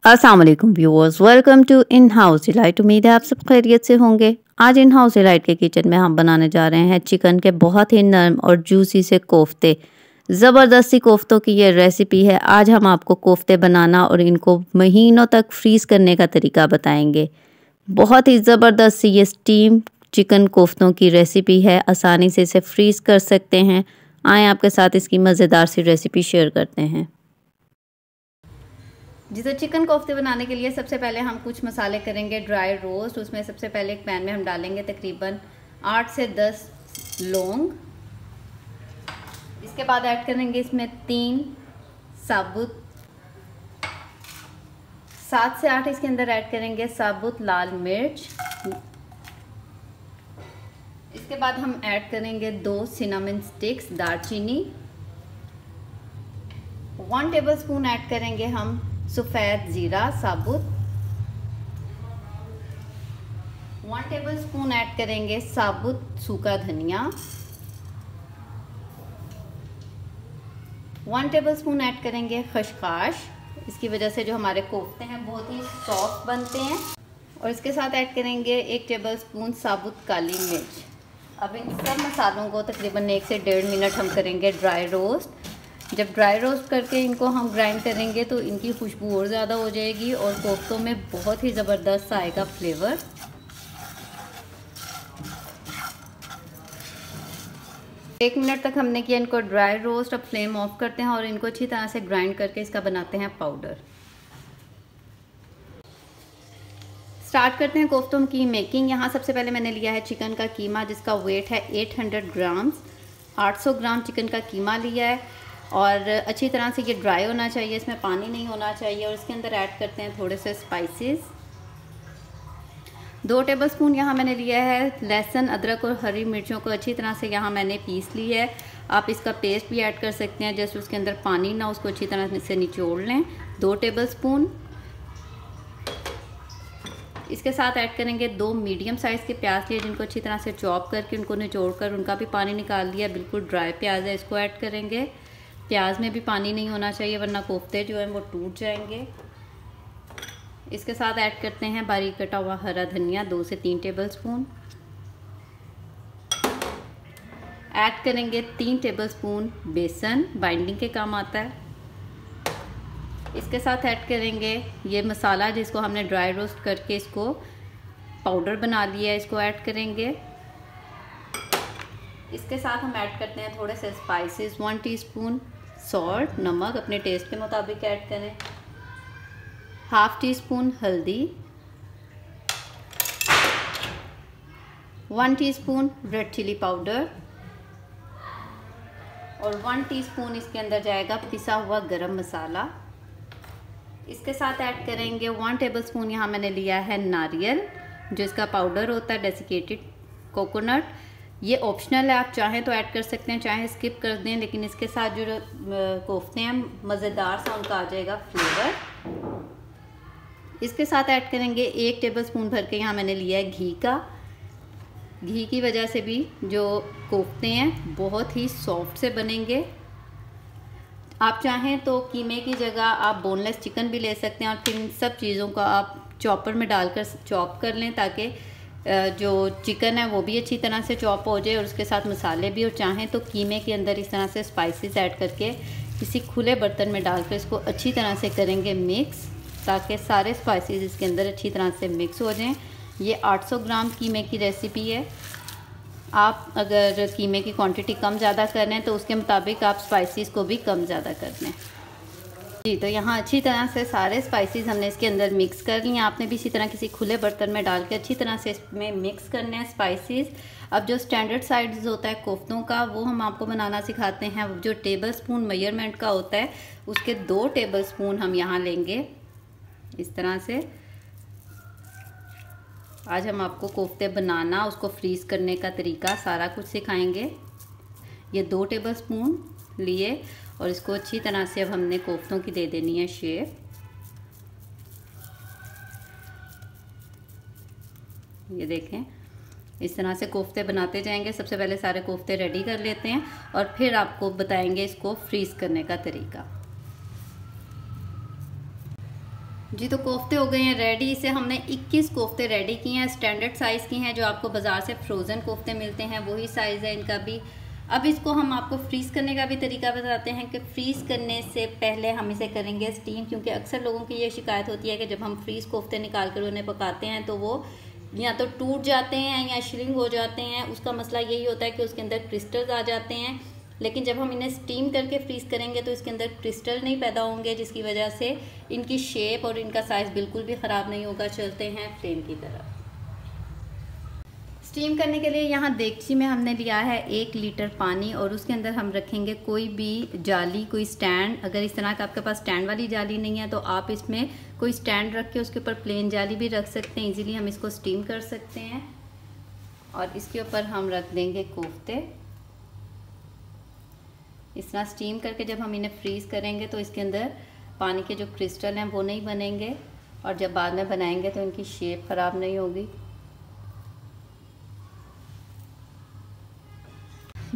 अस्सलाम वालेकुम viewers, welcome to In House Delight. उम्मीद है आप सब खैरियत से होंगे। आज इन हाउस डिलाइट के किचन में हम बनाने जा रहे हैं चिकन के बहुत ही नरम और जूसी से कोफ्ते। ज़बरदस्ती कोफ्तों की ये रेसिपी है। आज हम आपको कोफ्ते बनाना और इनको महीनों तक फ्रीज करने का तरीका बताएंगे। बहुत ही ज़बरदस्त सी ये स्टीम चिकन कोफ्तों की रेसिपी है। आसानी से इसे फ्रीज कर सकते हैं। आए आपके साथ इसकी मज़ेदार सी रेसिपी शेयर करते हैं। जी, तो चिकन कोफ्ते बनाने के लिए सबसे पहले हम कुछ मसाले करेंगे ड्राई रोस्ट। उसमें सबसे पहले एक पैन में हम डालेंगे तकरीबन 8 से 10 लौंग। इसके बाद ऐड करेंगे इसमें 3 साबुत, 7 से 8 इसके अंदर ऐड करेंगे साबुत लाल मिर्च। इसके बाद हम ऐड करेंगे 2 सिनेमन स्टिक्स दालचीनी। 1 टेबलस्पून ऐड करेंगे हम सफ़ेद ज़ीरा साबुत। 1 टेबलस्पून ऐड करेंगे साबुत सूखा धनिया। 1 टेबलस्पून ऐड करेंगे खसखस। इसकी वजह से जो हमारे कोफ्ते हैं बहुत ही सॉफ्ट बनते हैं। और इसके साथ ऐड करेंगे 1 टेबलस्पून साबुत काली मिर्च। अब इन सब मसालों को तकरीबन 1 से 1.5 मिनट हम करेंगे ड्राई रोस्ट। जब ड्राई रोस्ट करके इनको हम ग्राइंड करेंगे तो इनकी खुशबू और ज़्यादा हो जाएगी और कोफ्तों में बहुत ही ज़बरदस्त आएगा फ्लेवर। एक मिनट तक हमने किया इनको ड्राई रोस्ट। अब फ्लेम ऑफ करते हैं और इनको अच्छी तरह से ग्राइंड करके इसका बनाते हैं पाउडर। स्टार्ट करते हैं कोफ्तों की मेकिंग। यहाँ सबसे पहले मैंने लिया है चिकन का कीमा, जिसका वेट है 800 ग्राम्स। 800 ग्राम चिकन का कीमा लिया है और अच्छी तरह से ये ड्राई होना चाहिए, इसमें पानी नहीं होना चाहिए। और इसके अंदर ऐड करते हैं थोड़े से स्पाइसेस। 2 टेबलस्पून यहाँ मैंने लिया है लहसुन, अदरक और हरी मिर्चों को अच्छी तरह से यहाँ मैंने पीस ली है। आप इसका पेस्ट भी ऐड कर सकते हैं, जैसे उसके अंदर पानी ना, उसको अच्छी तरह से निचोड़ लें। 2 टेबलस्पून। इसके साथ ऐड करेंगे 2 मीडियम साइज़ के प्याज लिए, जिनको अच्छी तरह से चॉप करके उनको निचोड़ कर उनका भी पानी निकाल लिया। बिल्कुल ड्राई प्याज है, इसको ऐड करेंगे। प्याज में भी पानी नहीं होना चाहिए वरना कोफ्ते जो हैं वो टूट जाएंगे। इसके साथ ऐड करते हैं बारीक कटा हुआ हरा धनिया 2 से 3 टेबलस्पून। ऐड करेंगे 3 टेबलस्पून बेसन, बाइंडिंग के काम आता है। इसके साथ ऐड करेंगे ये मसाला जिसको हमने ड्राई रोस्ट करके इसको पाउडर बना लिया है, इसको ऐड करेंगे। इसके साथ हम ऐड करते हैं थोड़े से स्पाइसेस। 1 टीस्पून सॉल्ट, नमक अपने टेस्ट के मुताबिक ऐड करें। 1/2 टीस्पून हल्दी। 1 टीस्पून रेड चिली पाउडर और 1 टीस्पून इसके अंदर जाएगा पिसा हुआ गरम मसाला। इसके साथ ऐड करेंगे 1 टेबलस्पून यहाँ मैंने लिया है नारियल, जो इसका पाउडर होता है, डेसिकेटेड कोकोनट। ये ऑप्शनल है, आप चाहें तो ऐड कर सकते हैं, चाहे स्किप कर दें, लेकिन इसके साथ जो कोफ्ते हैं मज़ेदार सा उनका आ जाएगा फ्लेवर। इसके साथ ऐड करेंगे 1 टेबलस्पून भर के यहाँ मैंने लिया है घी का। घी की वजह से भी जो कोफ्ते हैं बहुत ही सॉफ्ट से बनेंगे। आप चाहें तो कीमे की जगह आप बोनलेस चिकन भी ले सकते हैं और फिर इन सब चीज़ों को आप चॉपर में डालकर चॉप कर लें, ताकि जो चिकन है वो भी अच्छी तरह से चॉप हो जाए और उसके साथ मसाले भी। और चाहें तो कीमे के अंदर इस तरह से स्पाइसेस ऐड करके किसी खुले बर्तन में डालकर इसको अच्छी तरह से करेंगे मिक्स, ताकि सारे स्पाइसेस इसके अंदर अच्छी तरह से मिक्स हो जाएं। ये 800 ग्राम कीमे की रेसिपी है। आप अगर कीमे की क्वांटिटी कम ज़्यादा कर लें तो उसके मुताबिक आप स्पाइसेस को भी कम ज़्यादा कर लें। जी, तो यहाँ अच्छी तरह से सारे स्पाइसेस हमने इसके अंदर मिक्स कर लिए। आपने भी इसी तरह किसी खुले बर्तन में डाल के अच्छी तरह से इसमें मिक्स करने हैं स्पाइसेस। अब जो स्टैंडर्ड साइज़ होता है कोफ्तों का वो हम आपको बनाना सिखाते हैं। जो टेबल स्पून मेजरमेंट का होता है उसके 2 टेबल स्पून हम यहाँ लेंगे इस तरह से। आज हम आपको कोफ्ते बनाना, उसको फ्रीज़ करने का तरीका सारा कुछ सिखाएंगे। ये 2 टेबल स्पून लिए और इसको अच्छी तरह से अब हमने कोफ्तों की दे देनी है शेप। ये देखें, इस तरह से कोफ्ते बनाते जाएंगे। सबसे पहले सारे कोफ्ते रेडी कर लेते हैं और फिर आपको बताएंगे इसको फ्रीज़ करने का तरीका। जी तो कोफ्ते हो गए हैं रेडी। इसे हमने 21 कोफ्ते रेडी किए हैं, स्टैंडर्ड साइज़ की हैं, जो आपको बाज़ार से फ्रोज़न कोफ्ते मिलते हैं वही साइज़ है इनका भी। अब इसको हम आपको फ्रीज़ करने का भी तरीका बताते हैं कि फ्रीज़ करने से पहले हम इसे करेंगे स्टीम, क्योंकि अक्सर लोगों की ये शिकायत होती है कि जब हम फ्रीज़ कोफ्ते निकाल कर उन्हें पकाते हैं तो वो या तो टूट जाते हैं या श्रिंक हो जाते हैं। उसका मसला यही होता है कि उसके अंदर क्रिस्टल्स आ जाते हैं। लेकिन जब हम इन्हें स्टीम करके फ्रीज़ करेंगे तो इसके अंदर क्रिस्टल नहीं पैदा होंगे, जिसकी वजह से इनकी शेप और इनका साइज़ बिल्कुल भी ख़राब नहीं होगा। चलते हैं फ्लेम की तरफ। स्टीम करने के लिए यहाँ देगची में हमने लिया है 1 लीटर पानी और उसके अंदर हम रखेंगे कोई भी जाली, कोई स्टैंड। अगर इस तरह का आपके पास स्टैंड वाली जाली नहीं है तो आप इसमें कोई स्टैंड रख के उसके ऊपर प्लेन जाली भी रख सकते हैं। इजीली हम इसको स्टीम कर सकते हैं। और इसके ऊपर हम रख देंगे कोफ्ते। इस तरह स्टीम करके जब हम इन्हें फ्रीज़ करेंगे तो इसके अंदर पानी के जो क्रिस्टल हैं वो नहीं बनेंगे और जब बाद में बनाएंगे तो इनकी शेप ख़राब नहीं होगी।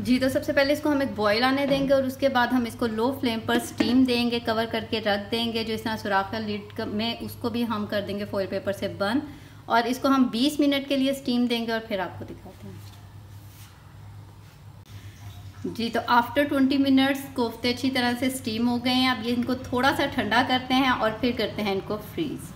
जी तो सबसे पहले इसको हम एक बॉईल आने देंगे और उसके बाद हम इसको लो फ्लेम पर स्टीम देंगे, कवर करके रख देंगे। जो इस तरह सुराख लिड में उसको भी हम कर देंगे फॉइल पेपर से बंद और इसको हम 20 मिनट के लिए स्टीम देंगे और फिर आपको दिखाते हैं। जी तो आफ्टर 20 मिनट्स कोफ्ते अच्छी तरह से स्टीम हो गए हैं। अब ये इनको थोड़ा सा ठंडा करते हैं और फिर करते हैं इनको फ्रीज़।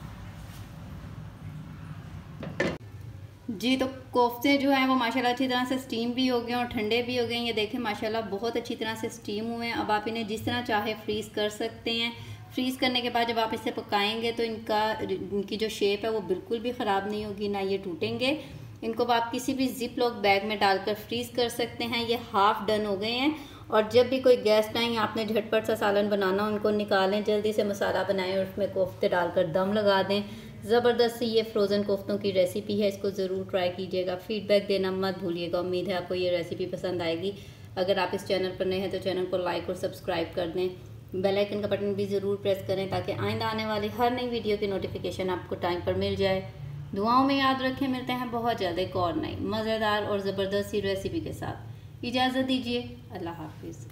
जी तो कोफ्ते जो हैं वो माशाल्लाह अच्छी तरह से स्टीम भी हो गए और ठंडे भी हो गए हैं। ये देखें माशाल्लाह बहुत अच्छी तरह से स्टीम हुए हैं। अब आप इन्हें जिस तरह चाहे फ्रीज़ कर सकते हैं। फ्रीज़ करने के बाद जब आप इसे पकाएंगे तो इनकी जो शेप है वो बिल्कुल भी ख़राब नहीं होगी, ना ये टूटेंगे। इनको आप किसी भी जिप लॉक बैग में डालकर फ्रीज़ कर सकते हैं। ये हाफ़ डन हो गए हैं और जब भी कोई गेस्ट आए आपने झटपट सा सालन बनाना, उनको निकालें, जल्दी से मसाला बनाएं और उसमें कोफ्ते डालकर दम लगा दें। ज़बरदस्त सी ये फ्रोज़न कोफ्तों की रेसिपी है, इसको ज़रूर ट्राई कीजिएगा। फ़ीडबैक देना मत भूलिएगा। उम्मीद है आपको ये रेसिपी पसंद आएगी। अगर आप इस चैनल पर नए हैं तो चैनल को लाइक और सब्सक्राइब कर दें। बेल आइकन का बटन भी ज़रूर प्रेस करें ताकि आइंदा आने वाली हर नई वीडियो की नोटिफिकेशन आपको टाइम पर मिल जाए। दुआओं में याद रखें। मिलते हैं बहुत जल्द एक और नई मज़ेदार और ज़बरदस्त सी रेसिपी के साथ। इजाज़त दीजिए। अल्लाह हाफिज़।